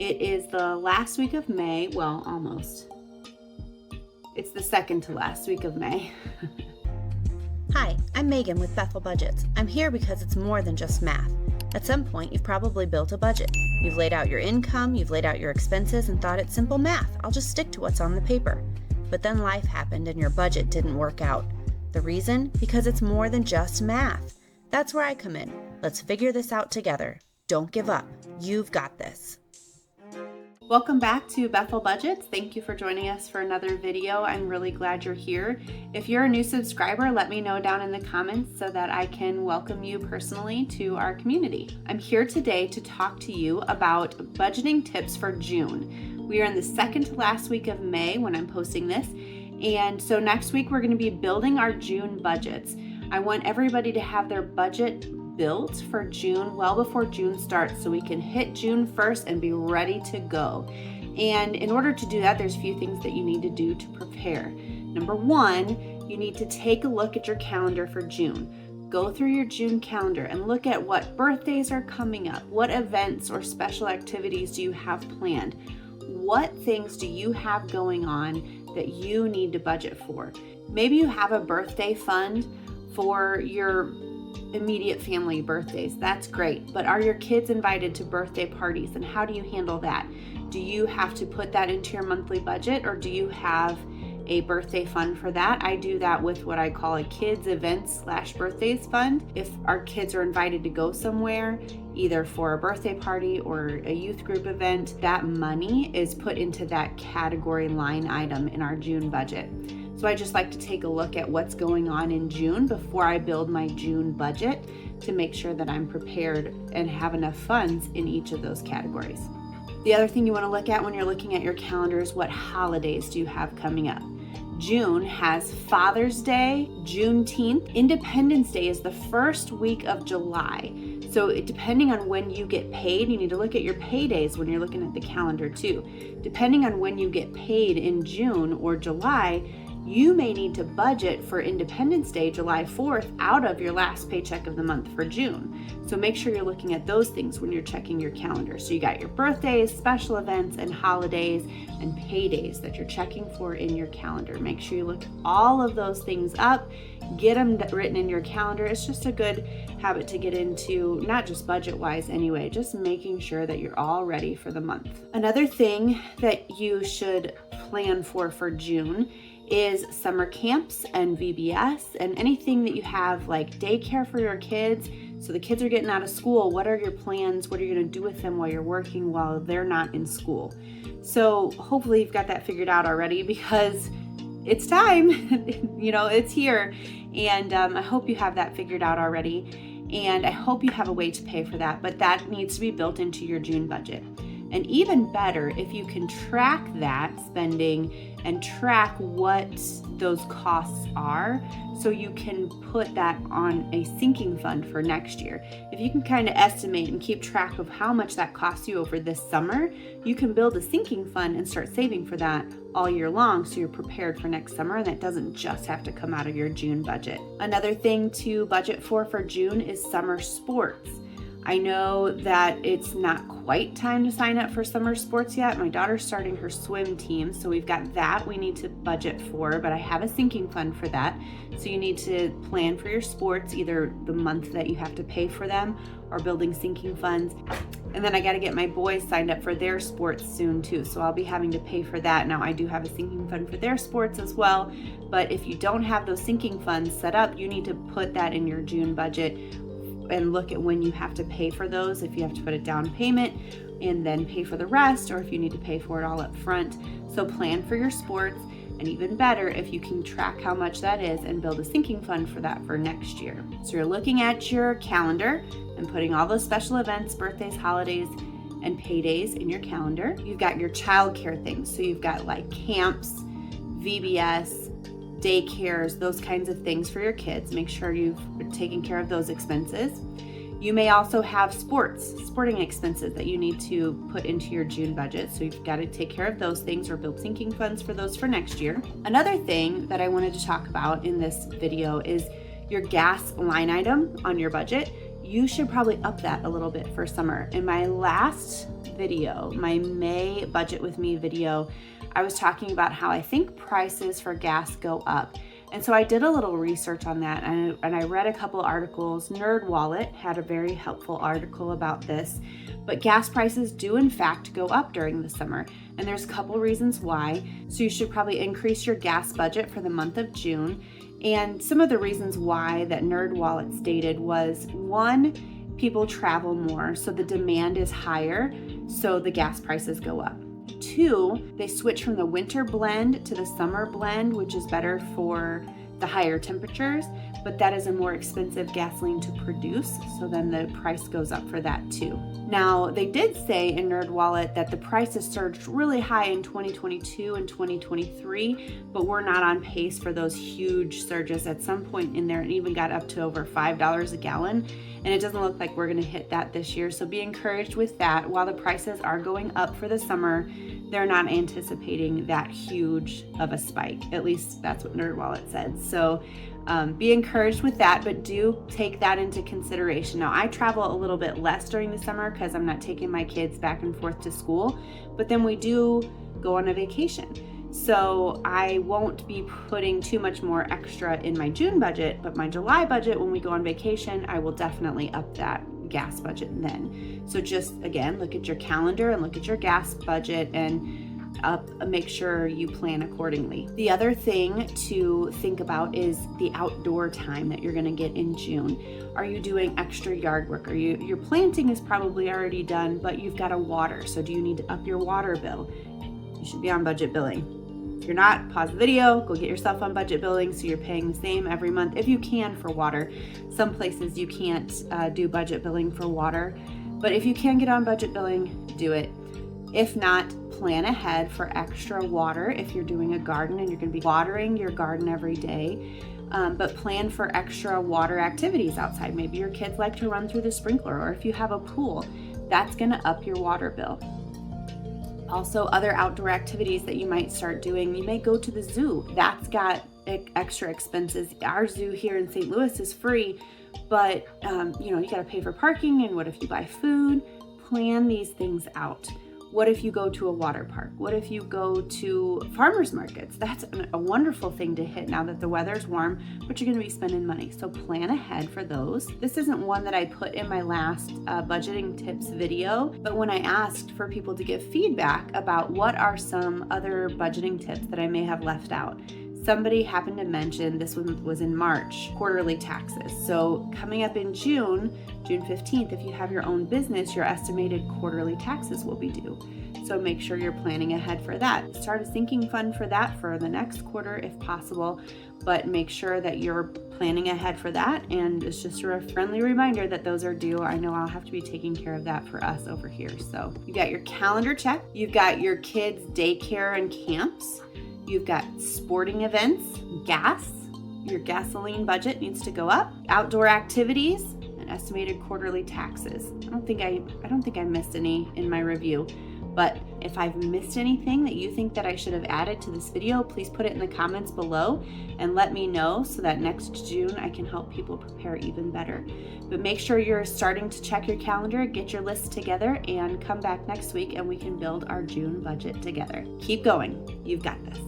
It is the last week of May, well, almost. It's the second to last week of May. Hi, I'm Megan with Bethel Budgets. I'm here because it's more than just math. At some point, you've probably built a budget. You've laid out your income, you've laid out your expenses, and thought it's simple math. I'll just stick to what's on the paper. But then life happened and your budget didn't work out. The reason? Because it's more than just math. That's where I come in. Let's figure this out together. Don't give up. You've got this. Welcome back to Bethel Budgets. Thank you for joining us for another video. I'm really glad you're here. If you're a new subscriber, let me know down in the comments so that I can welcome you personally to our community. I'm here today to talk to you about budgeting tips for June. We are in the second to last week of May when I'm posting this. And so next week we're going to be building our June budgets. I want everybody to have their budget built for June well before June starts so we can hit June 1st and be ready to go. And in order to do that, there's a few things that you need to do to prepare. Number one, you need to take a look at your calendar for June. Go through your June calendar and look at what birthdays are coming up. What events or special activities do you have planned? What things do you have going on that you need to budget for? Maybe you have a birthday fund for your immediate family birthdays. That's great. But are your kids invited to birthday parties, and how do you handle that? Do you have to put that into your monthly budget, or do you have a birthday fund for that? I do that with what I call a kids events / birthdays fund. If our kids are invited to go somewhere, either for a birthday party or a youth group event, that money is put into that category line item in our June budget. So I just like to take a look at what's going on in June before I build my June budget to make sure that I'm prepared and have enough funds in each of those categories. The other thing you want to look at when you're looking at your calendar is what holidays do you have coming up. June has Father's Day, Juneteenth. Independence Day is the first week of July. So depending on when you get paid, you need to look at your paydays when you're looking at the calendar too. Depending on when you get paid in June or July, you may need to budget for Independence Day, July 4th, out of your last paycheck of the month for June. So make sure you're looking at those things when you're checking your calendar. So you got your birthdays, special events, and holidays, and paydays that you're checking for in your calendar. Make sure you look all of those things up, get them written in your calendar. It's just a good habit to get into, not just budget-wise anyway, just making sure that you're all ready for the month. Another thing that you should plan for June is summer camps and VBS and anything that you have like daycare for your kids. So the kids are getting out of school. What are your plans? What are you going to do with them while you're working while they're not in school? So hopefully you've got that figured out already because it's time, it's here. And I hope you have that figured out already. And I hope you have a way to pay for that, but that needs to be built into your June budget. And even better, if you can track that spending and track what those costs are, so you can put that on a sinking fund for next year. If you can kind of estimate and keep track of how much that costs you over this summer, you can build a sinking fund and start saving for that all year long so you're prepared for next summer, and that doesn't just have to come out of your June budget. Another thing to budget for June is summer sports. I know that it's not quite time to sign up for summer sports yet. My daughter's starting her swim team, so we've got that we need to budget for, but I have a sinking fund for that. So you need to plan for your sports, either the month that you have to pay for them or building sinking funds. And then I got to get my boys signed up for their sports soon too, so I'll be having to pay for that. Now I do have a sinking fund for their sports as well, but if you don't have those sinking funds set up, you need to put that in your June budget and look at when you have to pay for those, if you have to put a down payment and then pay for the rest, or if you need to pay for it all up front. So plan for your sports, and even better if you can track how much that is and build a sinking fund for that for next year. So you're looking at your calendar and putting all those special events, birthdays, holidays, and paydays in your calendar. You've got your childcare things. So you've got like camps, VBS, daycares, those kinds of things for your kids. Make sure you've taken care of those expenses. You may also have sporting expenses that you need to put into your June budget. So you've got to take care of those things or build sinking funds for those for next year. Another thing that I wanted to talk about in this video is your gas line item on your budget. you should probably up that a little bit for summer. In my last video, my May Budget With Me video, I was talking about how I think prices for gas go up. And so I did a little research on that, and I read a couple articles. NerdWallet had a very helpful article about this, but gas prices do in fact go up during the summer, and there's a couple reasons why. So you should probably increase your gas budget for the month of June. And some of the reasons why that NerdWallet stated was, one, people travel more, so the demand is higher, so the gas prices go up. Two, they switch from the winter blend to the summer blend, which is better for the higher temperatures, but that is a more expensive gasoline to produce, so then the price goes up for that too. Now, they did say in NerdWallet that the prices surged really high in 2022 and 2023, but we're not on pace for those huge surges. At some point in there, it even got up to over $5 a gallon, and it doesn't look like we're gonna hit that this year, so be encouraged with that. While the prices are going up for the summer, they're not anticipating that huge of a spike. At least that's what NerdWallet said. So be encouraged with that, but do take that into consideration. Now, I travel a little bit less during the summer because I'm not taking my kids back and forth to school, but then we do go on a vacation. So I won't be putting too much more extra in my June budget, but my July budget, when we go on vacation, I will definitely up that gas budget then. So just, again, look at your calendar and look at your gas budget and make sure you plan accordingly. The other thing to think about is the outdoor time that you're going to get in June. Are you doing extra yard work? Your planting is probably already done, but you've got to water. So do you need to up your water bill? You should be on budget billing. If you're not, pause the video, go get yourself on budget billing so you're paying the same every month if you can for water. Some places you can't do budget billing for water, but if you can get on budget billing, do it. If not, plan ahead for extra water if you're doing a garden and you're going to be watering your garden every day. But plan for extra water activities outside. Maybe your kids like to run through the sprinkler, or if you have a pool, that's going to up your water bill. Also, other outdoor activities that you might start doing, you may go to the zoo. That's got extra expenses. Our zoo here in St. Louis is free, but you got to pay for parking, and what if you buy food? Plan these things out. What if you go to a water park? What if you go to farmers markets? That's a wonderful thing to hit now that the weather's warm, but you're going to be spending money. So plan ahead for those. This isn't one that I put in my last budgeting tips video, but when I asked for people to give feedback about what are some other budgeting tips that I may have left out, somebody happened to mention, this one was in March, quarterly taxes. So coming up in June 15th, if you have your own business, your estimated quarterly taxes will be due. So make sure you're planning ahead for that. Start a sinking fund for that for the next quarter if possible, but make sure that you're planning ahead for that. And it's just a friendly reminder that those are due. I know I'll have to be taking care of that for us over here. So you got your calendar check, you've got your kids' daycare and camps, you've got sporting events, gas, your gasoline budget needs to go up, outdoor activities, and estimated quarterly taxes. I don't think I missed any in my review, but if I've missed anything that you think that I should have added to this video, please put it in the comments below and let me know so that next June I can help people prepare even better. But make sure you're starting to check your calendar, get your list together, and come back next week and we can build our June budget together. Keep going. You've got this.